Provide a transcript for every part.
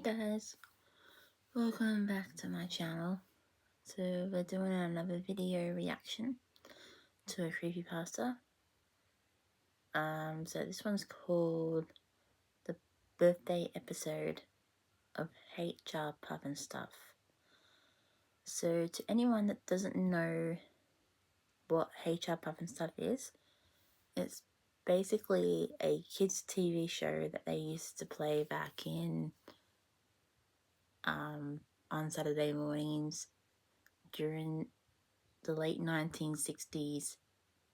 Hey guys, welcome back to my channel. So we're doing another video reaction to a creepypasta. So this one's called the birthday episode of HR Pufnstuf. So to anyone that doesn't know what HR Pufnstuf is, it's basically a kids TV show that they used to play back in on Saturday mornings during the late 1960s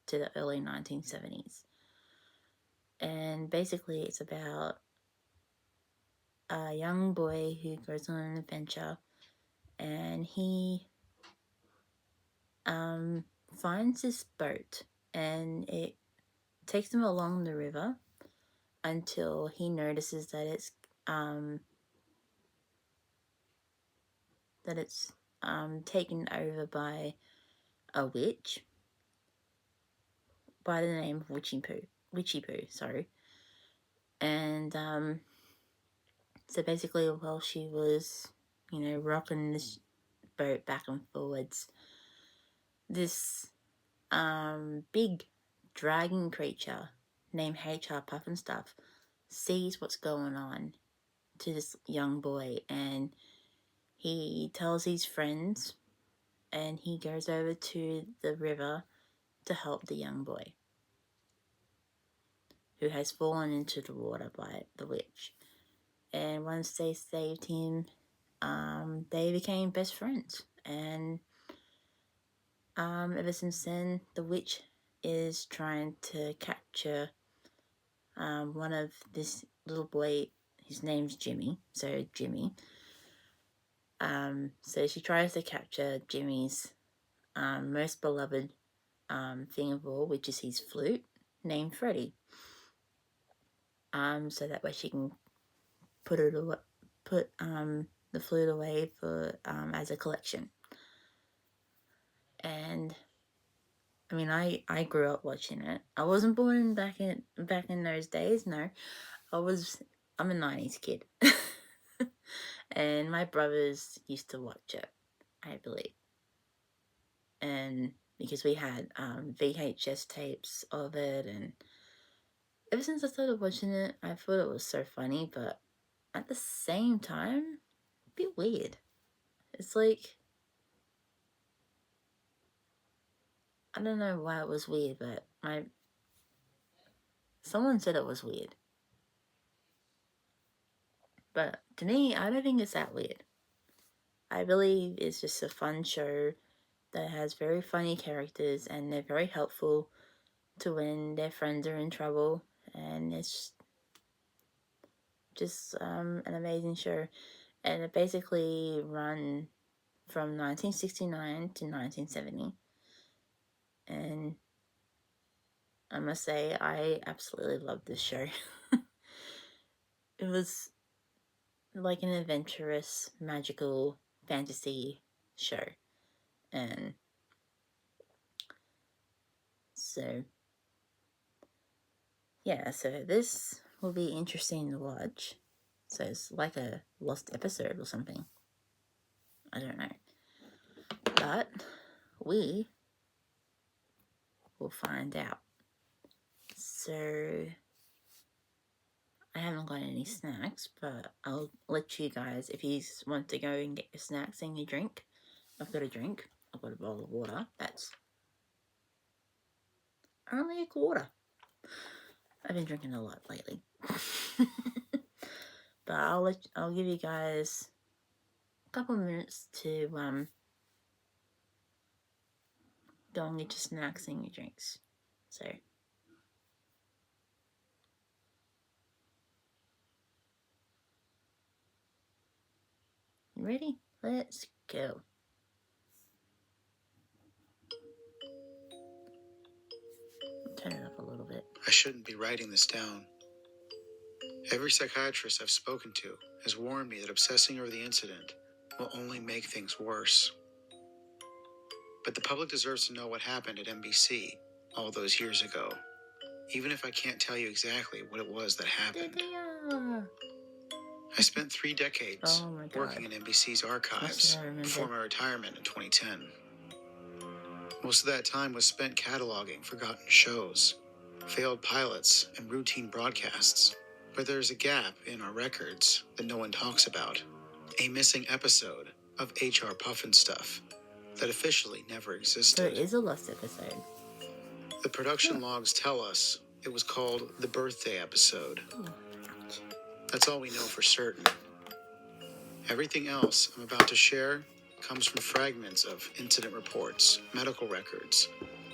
to the early 1970s. And basically it's about a young boy who goes on an adventure, and he finds this boat, and it takes him along the river until he notices that it's taken over by a witch by the name of Witchy Poo, sorry. And so basically, while she was, rocking this boat back and forwards, this big dragon creature named HR Pufnstuf sees what's going on to this young boy, and he tells his friends, and he goes over to the river to help the young boy who has fallen into the water by the witch. And once they saved him, they became best friends, and ever since then the witch is trying to capture one of this little boy. His name's Jimmy, so Jimmy. So she tries to capture Jimmy's most beloved thing of all, which is his flute, named Freddie. So that way she can put the flute away for as a collection. And I mean, I grew up watching it. I wasn't born back in those days. No, I'm a 90s kid. And my brothers used to watch it, I believe. And because we had VHS tapes of it, and ever since I started watching it, I thought it was so funny, but at the same time, a bit weird. It's like, I don't know why it was weird, but someone said it was weird. But to me, I don't think it's that weird. I believe it's just a fun show that has very funny characters, and they're very helpful to when their friends are in trouble, and it's just an amazing show. And it basically run from 1969 to 1970, and I must say I absolutely loved this show. It was like an adventurous, magical fantasy show, and so yeah, so this will be interesting to watch. So it's like a lost episode or something. I don't know. But we will find out. So I haven't got any snacks, but I'll let you guys, if you want to go and get your snacks and your drink. I've got a drink. I've got a bowl of water. That's only a quarter. I've been drinking a lot lately. But I'll give you guys a couple of minutes to go and get your snacks and your drinks. So ready? Let's go. Turn it up a little bit. I shouldn't be writing this down. Every psychiatrist I've spoken to has warned me that obsessing over the incident will only make things worse. But the public deserves to know what happened at NBC all those years ago, even if I can't tell you exactly what it was that happened. I spent 3 decades Oh my God. working in NBC's archives before my retirement in 2010. Most of that time was spent cataloging forgotten shows, failed pilots, and routine broadcasts. But there's a gap in our records that no one talks about. A missing episode of HR Pufnstuf that officially never So it existed. is a lost episode. The production logs tell us it was called the birthday episode. Ouch. That's all we know for certain. Everything else I'm about to share comes from fragments of incident reports, medical records,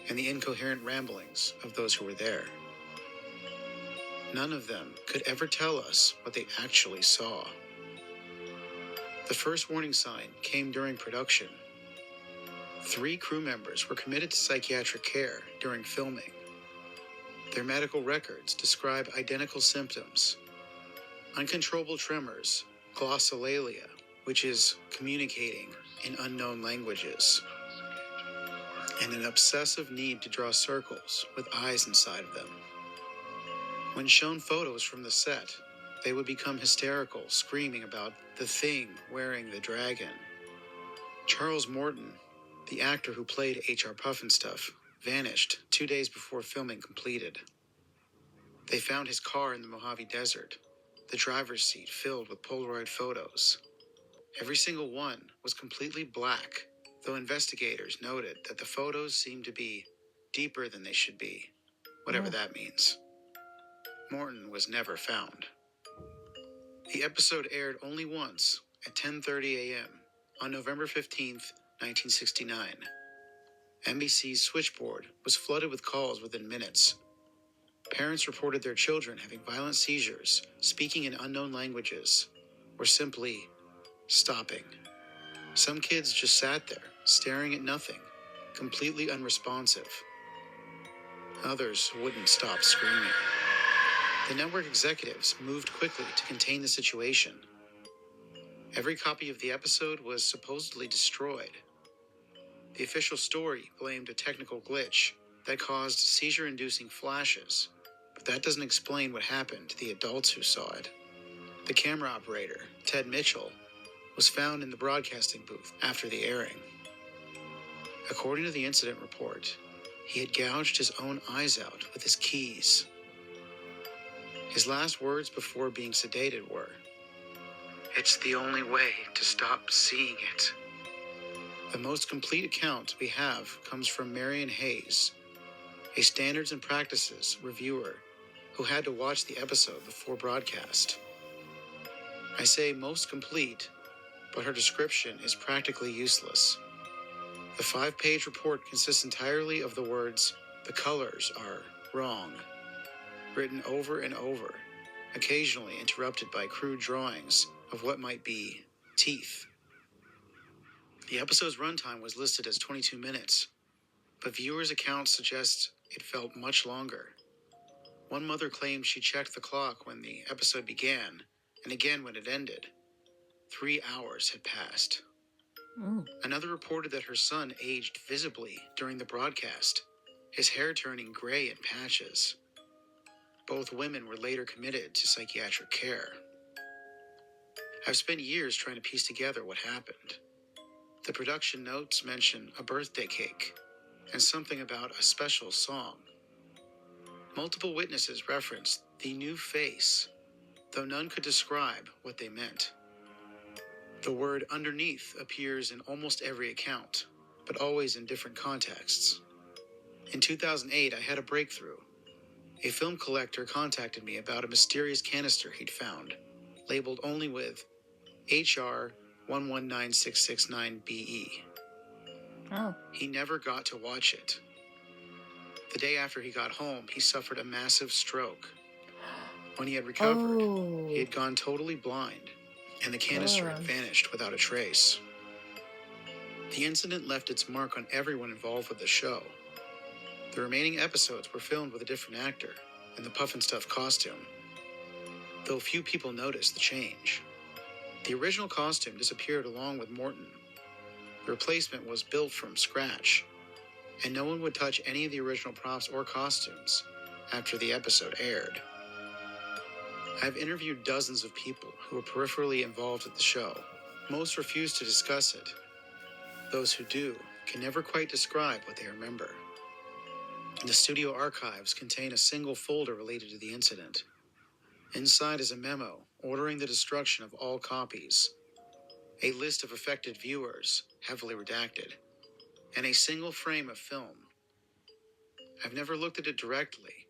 and the incoherent ramblings of those who were there. None of them could ever tell us what they actually saw. The first warning sign came during production. 3 crew members were committed to psychiatric care during filming. Their medical records describe identical symptoms: uncontrollable tremors, glossolalia, which is communicating in unknown languages, and an obsessive need to draw circles with eyes inside of them. When shown photos from the set, they would become hysterical, screaming about the thing wearing the dragon. Charles Morton, the actor who played HR Pufnstuf, vanished 2 days before filming completed. They found his car in the Mojave Desert, the driver's seat filled with Polaroid photos. Every single one was completely black, though investigators noted that the photos seemed to be deeper than they should be, whatever that means. Morton was never found. The episode aired only once at 10:30 a.m. on November 15th, 1969. NBC's switchboard was flooded with calls within minutes. Parents reported their children having violent seizures, speaking in unknown languages, or simply stopping. Some kids just sat there, staring at nothing, completely unresponsive. Others wouldn't stop screaming. The network executives moved quickly to contain the situation. Every copy of the episode was supposedly destroyed. The official story blamed a technical glitch that caused seizure-inducing flashes, but that doesn't explain what happened to the adults who saw it. The camera operator, Ted Mitchell, was found in the broadcasting booth after the airing. According to the incident report, he had gouged his own eyes out with his keys. His last words before being sedated were, "It's the only way to stop seeing it." The most complete account we have comes from Marion Hayes, a standards and practices reviewer who had to watch the episode before broadcast. I say most complete, but her description is practically useless. The 5-page report consists entirely of the words, "The colors are wrong," written over and over, occasionally interrupted by crude drawings of what might be teeth. The episode's runtime was listed as 22 minutes, but viewers' accounts suggest it felt much longer. One mother claimed she checked the clock when the episode began, and again when it ended. 3 hours had passed. Another reported that her son aged visibly during the broadcast, his hair turning gray in patches. Both women were later committed to psychiatric care. I've spent years trying to piece together what happened. The production notes mention a birthday cake and something about a special song. Multiple witnesses referenced the new face, though none could describe what they meant. The word underneath appears in almost every account, but always in different contexts. In 2008, I had a breakthrough. A film collector contacted me about a mysterious canister he'd found, labeled only with HR 119669BE. He never got to watch it. The day after he got home, he suffered a massive stroke. When he had recovered, he had gone totally blind, and the canister had vanished without a trace. The incident left its mark on everyone involved with the show. The remaining episodes were filmed with a different actor in the Pufnstuf costume, though few people noticed the change. The original costume disappeared along with Morton. The replacement was built from scratch, and no one would touch any of the original props or costumes after the episode aired. I've interviewed dozens of people who were peripherally involved with the show. Most refuse to discuss it. Those who do can never quite describe what they remember. The studio archives contain a single folder related to the incident. Inside is a memo ordering the destruction of all copies, a list of affected viewers, heavily redacted, and a single frame of film. I've never looked at it directly,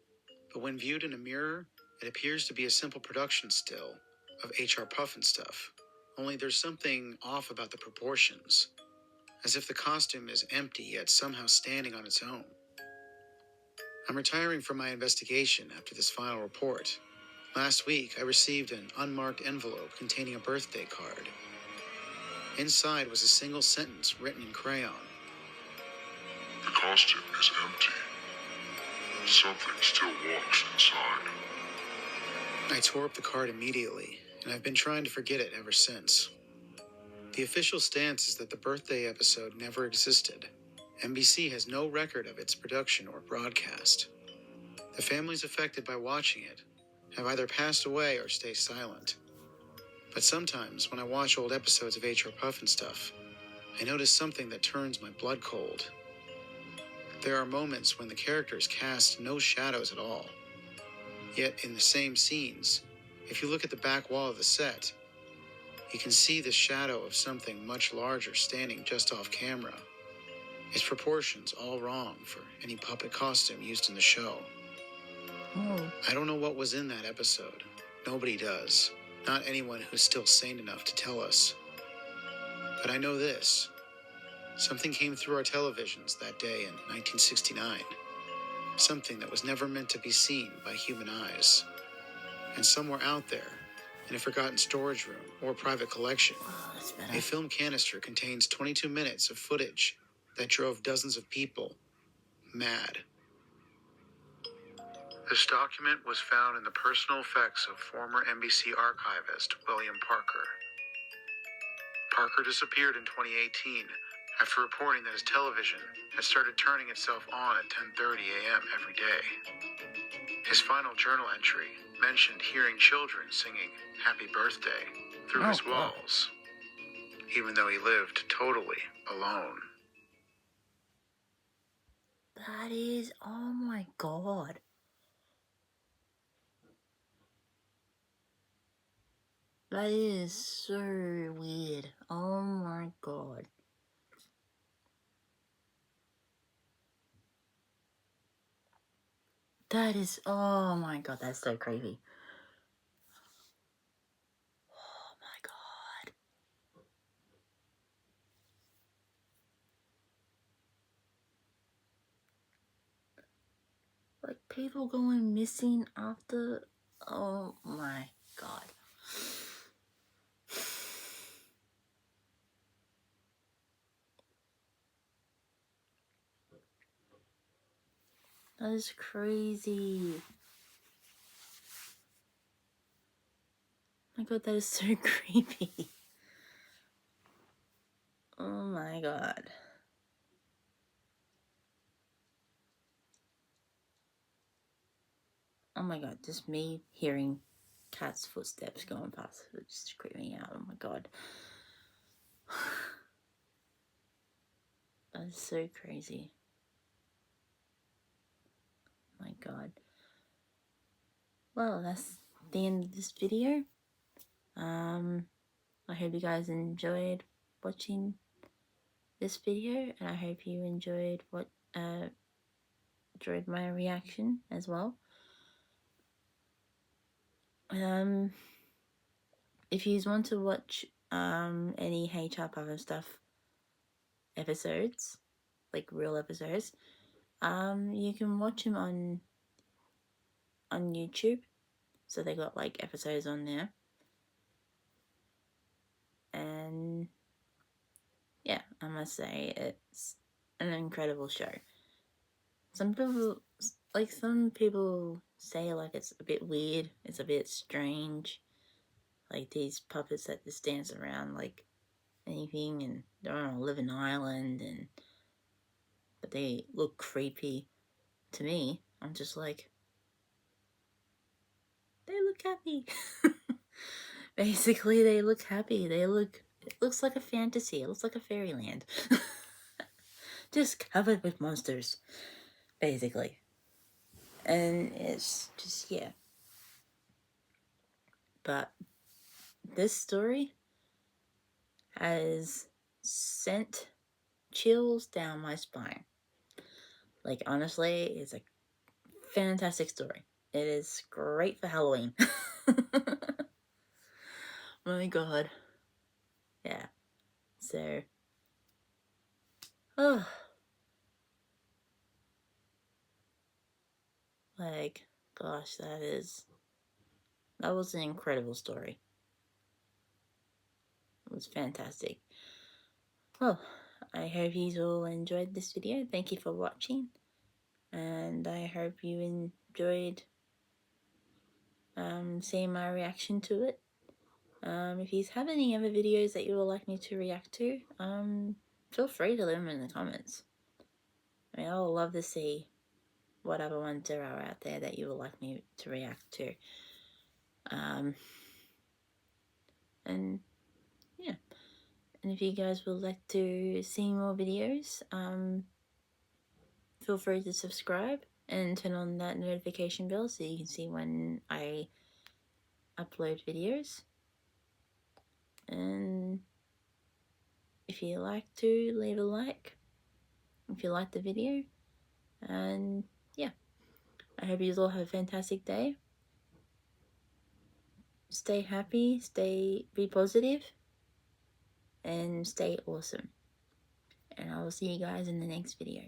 but when viewed in a mirror, it appears to be a simple production still of H.R. Pufnstuf. Only there's something off about the proportions, as if the costume is empty yet somehow standing on its own. I'm retiring from my investigation after this final report. Last week, I received an unmarked envelope containing a birthday card. Inside was a single sentence written in crayon. The costume is empty. Something still walks inside. I tore up the card immediately, and I've been trying to forget it ever since. The official stance is that the birthday episode never existed. NBC has no record of its production or broadcast. The families affected by watching it have either passed away or stay silent. But sometimes, when I watch old episodes of H.R. Pufnstuf, I notice something that turns my blood cold. There are moments when the characters cast no shadows at all. Yet, in the same scenes, if you look at the back wall of the set, you can see the shadow of something much larger standing just off camera. Its proportions all wrong for any puppet costume used in the show. Oh, I don't know what was in that episode. Nobody does. Not anyone who's still sane enough to tell us. But I know this. Something came through our televisions that day in 1969. Something that was never meant to be seen by human eyes. And somewhere out there, in a forgotten storage room or private collection, oh, that's a better. film canister contains 22 minutes of footage that drove dozens of people mad. This document was found in the personal effects of former NBC archivist William Parker. Parker disappeared in 2018 after reporting that his television had started turning itself on at 10:30 a.m. every day. His final journal entry mentioned hearing children singing Happy Birthday through his Oh, God. walls, even though he lived totally alone. That is, oh my God. That is so weird. Oh my God. That is, oh my God, that's so creepy. Oh my God. Like people going missing after, oh my God. That is crazy. My God, that is so creepy. Oh my God. Oh my God, just me hearing cat's footsteps going past, it's just creeping me out. Oh my God. That is so crazy. My God. Well, that's the end of this video. I hope you guys enjoyed watching this video, and I hope you enjoyed enjoyed my reaction as well. If you want to watch any HR Pufnstuf episodes, like real episodes, you can watch them on YouTube. So they got like episodes on there. And yeah, I must say it's an incredible show. Some people say like it's a bit weird, it's a bit strange. Like these puppets that just dance around like anything, and they're on a living island, but they look creepy to me. I'm just like, they look look happy. Basically, they look happy. It looks like a fantasy. It looks like a fairyland. Just covered with monsters, basically. And it's just, yeah. But this story has sent chills down my spine. Like, honestly, it's a fantastic story. It is great for Halloween. My god. Yeah. So. Oh. Like, gosh, that was an incredible story. It was fantastic. Well, I hope you all enjoyed this video. Thank you for watching. And I hope you enjoyed seeing my reaction to it. If you have any other videos that you would like me to react to, feel free to leave them in the comments. I mean, I would love to see what other ones there are out there that you would like me to react to. And yeah. And if you guys would like to see more videos, feel free to subscribe and turn on that notification bell so you can see when I upload videos. And if you like to, leave a like if you like the video. And yeah, I hope you all have a fantastic day. Stay happy, be positive, and stay awesome. And I will see you guys in the next video.